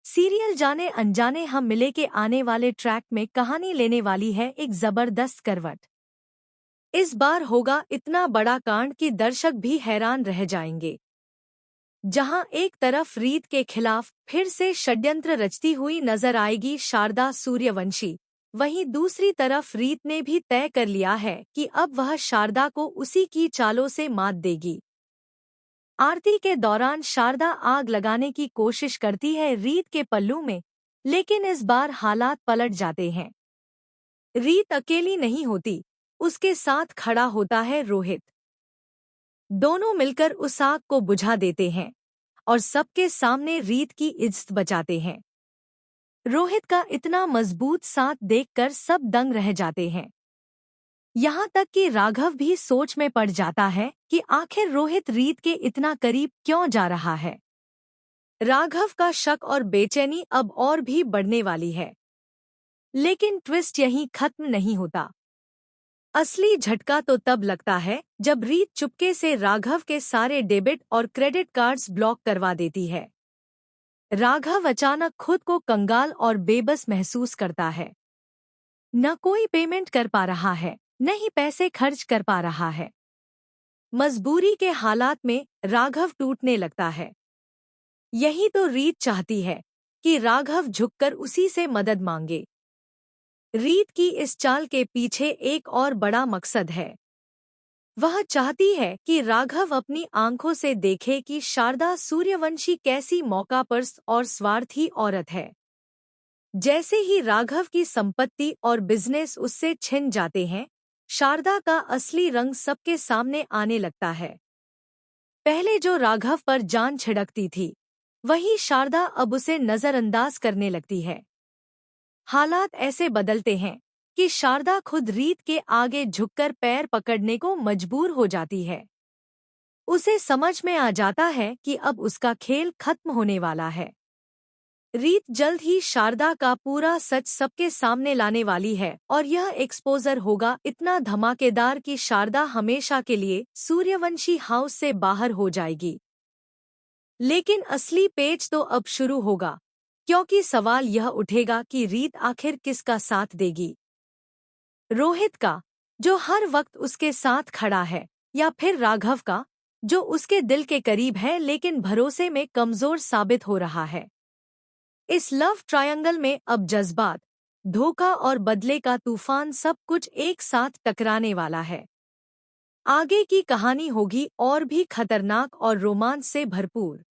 Serial जाने अनजाने हम मिले के आने वाले ट्रैक में कहानी लेने वाली है एक जबरदस्त करवट। इस बार होगा इतना बड़ा कांड कि दर्शक भी हैरान रह जाएंगे। जहां एक तरफ रीत के खिलाफ फिर से षड्यंत्र रचती हुई नजर आएगी शारदा सूर्यवंशी, वहीं दूसरी तरफ रीत ने भी तय कर लिया है कि अब वह शारदा को उसी की चालों से मात देगी। आरती के दौरान शारदा आग लगाने की कोशिश करती है रीत के पल्लू में, लेकिन इस बार हालात पलट जाते हैं। रीत अकेली नहीं होती, उसके साथ खड़ा होता है रोहित। दोनों मिलकर उस आग को बुझा देते हैं और सबके सामने रीत की इज्जत बचाते हैं। रोहित का इतना मजबूत साथ देखकर सब दंग रह जाते हैं। यहाँ तक कि राघव भी सोच में पड़ जाता है कि आखिर रोहित रीत के इतना करीब क्यों जा रहा है। राघव का शक और बेचैनी अब और भी बढ़ने वाली है। लेकिन ट्विस्ट यहीं खत्म नहीं होता। असली झटका तो तब लगता है जब रीत चुपके से राघव के सारे डेबिट और क्रेडिट कार्ड्स ब्लॉक करवा देती है। राघव अचानक खुद को कंगाल और बेबस महसूस करता है। न कोई पेमेंट कर पा रहा है, न ही पैसे खर्च कर पा रहा है। मजबूरी के हालात में राघव टूटने लगता है। यही तो रीत चाहती है कि राघव झुककर उसी से मदद मांगे। रीत की इस चाल के पीछे एक और बड़ा मकसद है। वह चाहती है कि राघव अपनी आंखों से देखे कि शारदा सूर्यवंशी कैसी मौकापरस्त और स्वार्थी औरत है। जैसे ही राघव की संपत्ति और बिजनेस उससे छिन जाते हैं, शारदा का असली रंग सबके सामने आने लगता है। पहले जो राघव पर जान छिड़कती थी, वही शारदा अब उसे नजरअंदाज करने लगती है। हालात ऐसे बदलते हैं कि शारदा खुद रीत के आगे झुककर पैर पकड़ने को मजबूर हो जाती है। उसे समझ में आ जाता है कि अब उसका खेल खत्म होने वाला है। रीत जल्द ही शारदा का पूरा सच सबके सामने लाने वाली है और यह एक्सपोजर होगा इतना धमाकेदार कि शारदा हमेशा के लिए सूर्यवंशी हाउस से बाहर हो जाएगी। लेकिन असली पेच तो अब शुरू होगा, क्योंकि सवाल यह उठेगा कि रीत आखिर किसका साथ देगी। रोहित का, जो हर वक्त उसके साथ खड़ा है, या फिर राघव का, जो उसके दिल के करीब है लेकिन भरोसे में कमजोर साबित हो रहा है। इस लव ट्रायंगल में अब जज्बात, धोखा और बदले का तूफान सब कुछ एक साथ टकराने वाला है। आगे की कहानी होगी और भी खतरनाक और रोमांच से भरपूर।